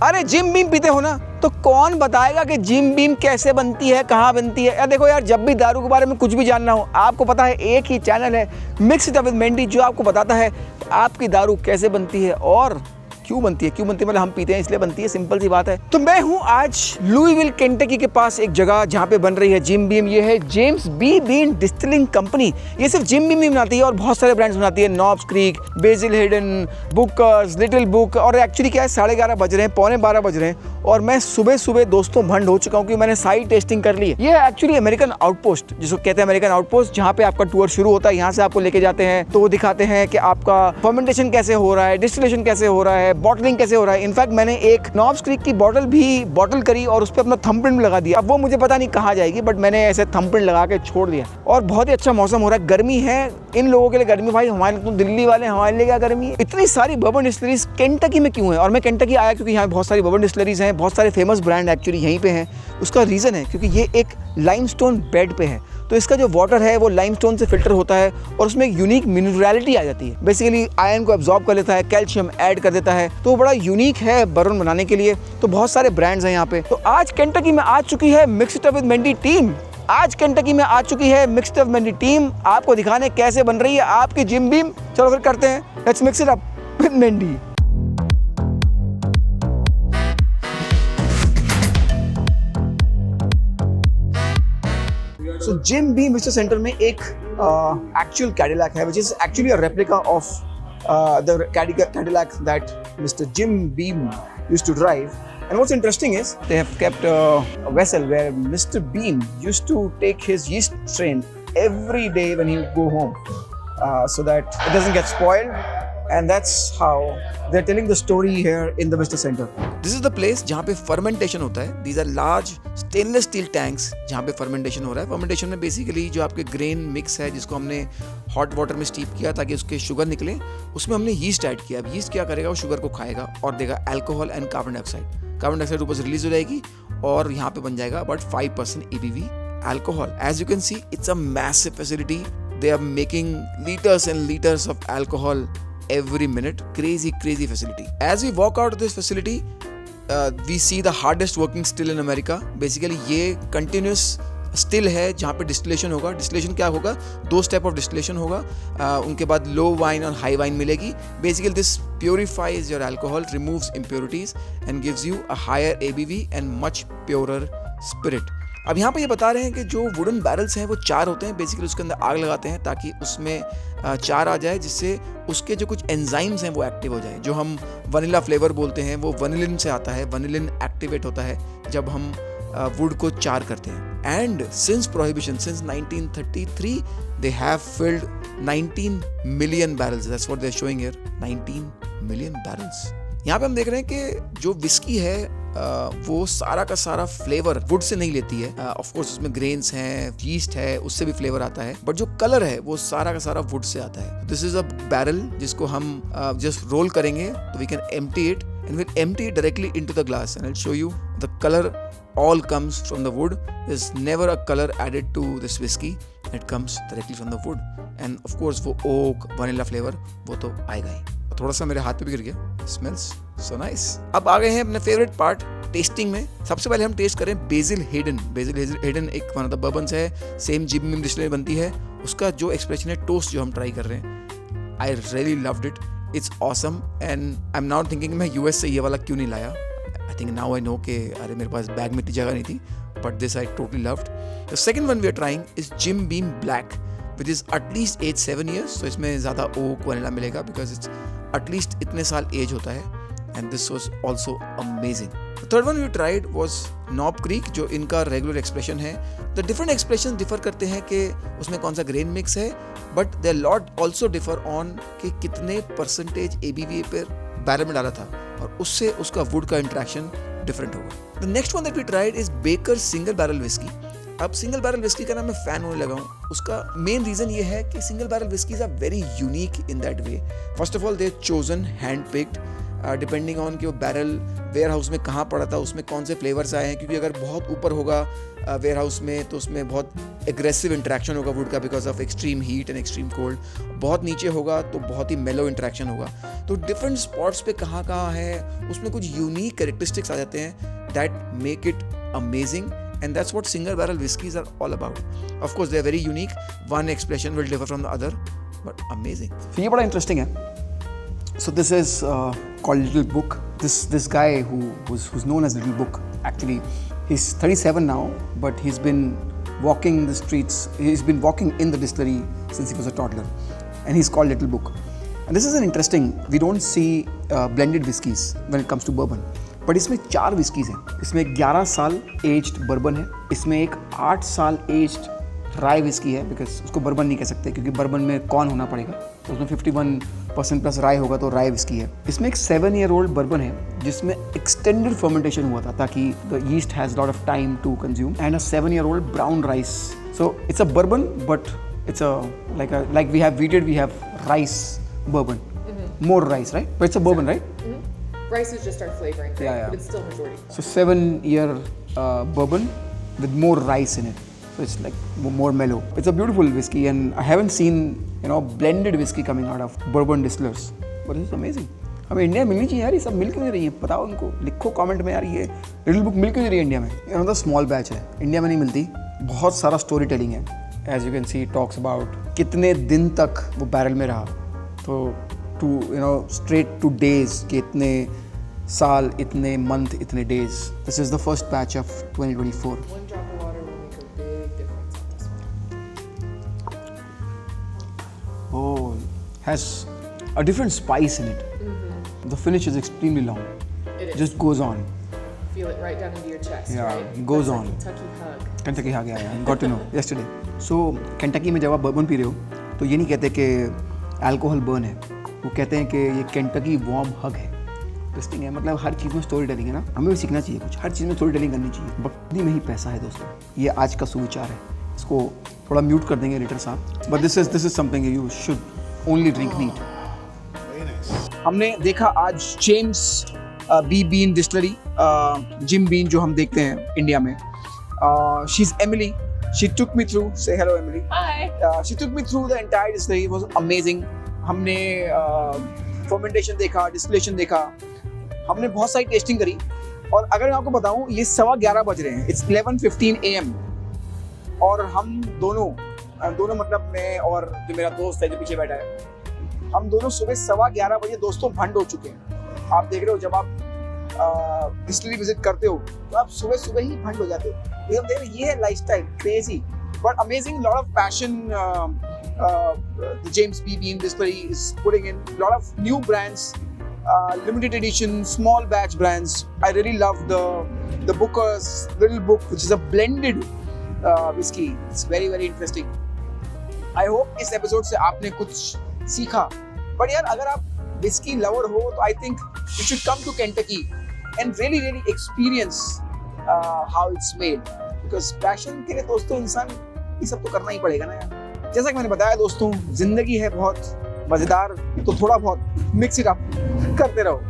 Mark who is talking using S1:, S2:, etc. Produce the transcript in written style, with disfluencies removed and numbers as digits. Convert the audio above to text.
S1: अरे gym beam पीते हो ना, तो कौन बताएगा कि जिम बीम कैसे बनती है, कहाँ बनती है। यार देखो यार, जब भी दारू के बारे में कुछ भी जानना हो, आपको पता है एक ही चैनल है mix it up with Mendy, जो आपको बताता है आपकी दारू कैसे बनती है और क्यों बनती है। क्यों बनती है मतलब हम पीते हैं इसलिए बनती है, सिंपल सी बात है। तो मैं हूँ आज लुईविल केंटकी के पास एक जगह जहाँ पे बन रही है जिम बीम। ये है James B Beam distilling company. ये सिर्फ जिम बीम ही बनाती है और बहुत सारे ब्रांड्स बनाती है, knobs creek, BECIL hidden, Booker's, little book. और एक्चुअली क्या है, 11:30 बज रहे हैं, 11:45 बज रहे हैं और मैं सुबह सुबह दोस्तों भंड हो चुका हूँ कि मैंने साइड टेस्टिंग कर ली है। ये है एक्चुअली अमेरिकन आउटपोस्ट, जिसको कहते हैं अमेरिकन आउटपोस्ट, जहाँ पे आपका टूर शुरू होता है। यहाँ से आपको लेके जाते हैं तो वो दिखाते हैं कि आपका फर्मेंटेशन कैसे हो रहा है, डिस्टिलेशन कैसे हो रहा है, बॉटलिंग कैसे हो रहा है। इनफैक्ट मैंने एक नॉब्स क्रीक की बॉटल भी बॉटल करी और उस पर अपना थंबप्रिंट लगा दिया। अब वो मुझे पता नहीं कहाँ जाएगी, बट मैंने ऐसे थंबप्रिंट लगा के छोड़ दिया। और बहुत ही अच्छा मौसम हो रहा है, गर्मी है इन लोगों के लिए गर्मी, भाई हमारे तो दिल्ली वाले, हमारे लिए क्या गर्मी है। इतनी सारी बर्बन डिस्टिलरीज केंटकी में क्यों है? और मैं केंटकी आया क्योंकि यहाँ बहुत सारी बर्बन डिस्टिलरीज हैं, बहुत सारे फेमस ब्रांड एक्चुअली यहीं पे हैं। उसका रीज़न है क्योंकि ये एक लाइमस्टोन बेड पे है, तो इसका जो वाटर है वो लाइमस्टोन से फिल्टर होता है और उसमें एक यूनिक मिनरलिटी आ जाती है। बेसिकली आयरन को एब्जॉर्ब कर लेता है, कैल्शियम ऐड कर देता है, तो बड़ा यूनिक है बर्बन बनाने के लिए। तो बहुत सारे ब्रांड्स हैं यहाँ पे। तो आज केंटकी में आ चुकी है mix it up with Mendy team. आज केंटकी में आ चुकी है mix it up with Mendy team, आपको दिखाने कैसे बन रही है आपकी जिम बीम। चलो फिर करते हैं, let's mix it up with Mendy. So gym beam visitor centre में एक एक्चुअल कैडिलैक है, which is actually a replica of the Cadillac that Mr. Jim Beam used to drive. And what's interesting is they have kept a vessel where Mr. Beam used to take his yeast strain every day when he would go home, so that it doesn't get spoiled. And that's how they're telling the story here in the visitor center. This is the place जहाँ पे fermentation होता है. These are large stainless steel tanks जहाँ पे fermentation हो रहा है. Fermentation में basically जो आपके grain mix है, जिसको हमने hot water में steep किया ताकि उसके sugar निकले, उसमें हमने yeast ऐड किया. अब yeast क्या करेगा, वो sugar को खाएगा और देगा alcohol and carbon dioxide. Carbon dioxide ऊपर से release हो जाएगी और यहाँ पे बन जाएगा about 5% ABV alcohol. As you can see, it's a massive facility. They are making liters and liters of alcohol every minute. Crazy facility. As we walk out of this facility, we see the hardest working still in America. Basically ये continuous still है जहाँ पे distillation होगा. Distillation क्या होगा, 2 step of distillation होगा, उनके बाद low wine और high wine मिलेगी. Basically this purifies your alcohol, removes impurities and gives you a higher ABV and much purer spirit. अब यहाँ पे ये बता रहे हैं कि जो वुडन बैरल्स हैं वो 4 होते हैं. बेसिकली उसके अंदर आग लगाते हैं ताकि उसमें 4 आ जाए, जिससे उसके जो कुछ एंजाइम्स हैं वो एक्टिव हो जाए. जो हम वनीला फ्लेवर बोलते हैं वो वनीलिन से आता है. वनीलिन एक्टिवेट होता है जब हम वुड को 4 करते हैं. And since prohibition, since 1933 they have filled 19 million barrels. That's what they are showing here, 19 million barrels. यहाँ पे हम देख रहे हैं कि जो विस्की है वो सारा का सारा फ्लेवर वुड से नहीं लेती है. ऑफ कोर्स उसमें ग्रेन्स हैं, यीस्ट है, उससे भी फ्लेवर आता है, बट जो कलर है वो सारा का सारा वुड से आता है. दिस इज अ बैरल जिसको हम जस्ट रोल करेंगे तो we can empty it and will empty it directly into the glass and I will show you the colour all comes from the wood. There's never a color added to this whiskey. It comes directly from the wood. And of course वो oak, vanilla flavor वो तो आएगा ही. थोड़ा सा मेरे हाथ पे भी गिर गया. Smells so nice. अब आ गए हैं अपने फेवरेट पार्ट टेस्टिंग में. सबसे पहले हम टेस्ट करें बेसिल हिडन. बेसिल हिडन एक वन ऑफ द बर्बन्स है, सेम जिम बीम डिस्टिलरी बनती है. उसका जो एक्सप्रेशन है, टोस्ट जो हम ट्राई कर रहे हैं, I really loved it. It's awesome and I am now thinking मैं यूएस से ये वाला क्यों नहीं लाया. I think now I know कि अरे मेरे पास बैग में इतनी जगह नहीं थी, but this I totally loved. The second one we are trying is Jim Beam Black, which is at least age 7 years. So इसमें ज़्यादा oak vanilla मिलेगा because it's at least इतने साल age होता है. And this was also amazing. The third one we tried was Knob Creek, जो इनका regular expression है. The different expressions differ करते हैं कि उसमें कौन सा grain mix है, but their lot also differ on कि कितने percentage ABV पर बैरल में डाला था और उससे उसका वुड का इंट्रैक्शन डिफरेंट होगा. The next one that we tried is Baker single barrel whiskey. अब सिंगल बैरल विस्की का ना मैं फैन होने लगा हूँ. उसका मेन रीजन ये है कि single barrel whiskeys are very unique in that way. First of all they chosen hand picked depending on कि वो बैरल वेयर हाउस में कहाँ पड़ा था, उसमें कौन से फ्लेवर्स आए हैं. क्योंकि अगर बहुत ऊपर होगा वेयर हाउस में तो उसमें बहुत एग्रेसिव इंटरेक्शन होगा वुड का because of extreme heat and extreme cold, बहुत नीचे होगा तो बहुत ही मेलो इंटरेक्शन होगा। तो डिफरेंट स्पॉट्स पे कहाँ है उसमें कुछ यूनिक कैरेक्टरिस्टिक्स आ जाते हैं that make it amazing, and that's what single barrel whiskies are all about. Of course they are very unique, one expression will differ from the other, but amazing. So ये बड़ा interesting है. So this is called Little Book. This guy who's known as Little Book, actually he's 37 now, but he's been walking the streets, he's been walking in the distillery since he was a toddler, and he's called Little Book. And this is an interesting, we don't see blended whiskies when it comes to bourbon, but इसमें 4 whiskies हैं। इसमें 11 साल aged bourbon है, इसमें एक 8 साल aged राई whisky है, बिकॉज उसको बर्बन नहीं कह सकते क्योंकि बर्बन में कौन होना पड़ेगा, तो उसमें 51% प्लस राई होगा तो राई विस्की है। इसमें एक 7 ईयर ओल्ड बर्बन है जिसमें एक्सटेंडेड फर्मेंटेशन हुआ था ताकि the yeast has lot of time to consume, and a 7 year old brown rice. So it's a bourbon but it's a like we have wheated, we have rice bourbon, more rice, right? But it's a bourbon, right?
S2: Rice is just our flavoring, but it's still majority.
S1: So 7 year bourbon with more rice in it, so it's like more mellow. It's a beautiful whiskey, and I haven't seen blended whiskey coming out of bourbon distillers, but it's amazing. हमें India मिलनी चाहिए यार, ये सब मिल क्यों नहीं रही है? बताओ उनको, लिखो कमेंट में यार, ये लिटिल बुक मिल क्यों नहीं रही है इंडिया में? ये मतलब स्मॉल बैच है, इंडिया में नहीं मिलती। बहुत सारा स्टोरी टेलिंग है, as you can see talks about कितने दिन तक वो बैरल में रहा, तो टू स्ट्रेट टू डेज कि इतने साल, इतने मंथ, इतने days. This is the first batch of 2024।
S2: One drop of water will make a big difference on this one.
S1: Oh, has a different spice in it. The finish is extremely long.
S2: It is.
S1: Just goes on.
S2: Feel it right down into your chest,
S1: Yeah,
S2: right?
S1: goes
S2: That's
S1: on.
S2: a Kentucky hug.
S1: Kentucky hug, yeah, got to know yesterday. So Kentucky में जब आप bourbon P रहे हो तो ये नहीं कहते कि अल्कोहल बर्न है, वो कहते हैं कि ये केंटकी वार्म हग है। इंटरेस्टिंग है, मतलब हर चीज़ में स्टोरी टेलिंग है ना, हमें भी सीखना चाहिए कुछ, हर चीज़ में स्टोरी टेलिंग करनी चाहिए। बकरी में ही पैसा है दोस्तों, ये आज का सुविचार है। इसको थोड़ा म्यूट कर देंगे रेटर साहब, but this is something you should only drink neat. हमने देखा आज James B Beam distillery, Jim Beam जो हम देखते हैं इंडिया में। She is Emily, she took me through, say hello Emily.
S2: Hi.
S1: She took me through the entire distillery, was amazing. हमने fermentation देखा, डिस्टिलेशन देखा, हमने बहुत सारी टेस्टिंग करी, और अगर मैं आपको बताऊं ये 11:15 बज रहे हैं, इट्स 11:15 AM, और हम दोनों मतलब मैं और जो मेरा दोस्त है जो पीछे बैठा है, हम दोनों सुबह 11:15 बजे दोस्तों भंड हो चुके हैं। आप देख रहे हो जब आप डिस्टिलरी विजिट करते हो तो आप सुबह सुबह ही भंड हो जाते हो। एकदम देख रहे, ये है lifestyle, crazy but amazing, lot of passion. The James B. Beam Distillery is putting in a lot of new brands, limited edition, small batch brands. I really love the Booker's Little Book, which is a blended whiskey. It's very very interesting. I hope इस episode से आपने कुछ सीखा। But यार अगर आप whiskey lover हो तो I think you should come to Kentucky and really experience how it's made. Because passion के लिए दोस्तों इंसान ये सब तो करना ही पड़ेगा ना यार। जैसा कि मैंने बताया दोस्तों, जिंदगी है बहुत मजेदार, तो थोड़ा बहुत मिक्स इट अप करते रहो।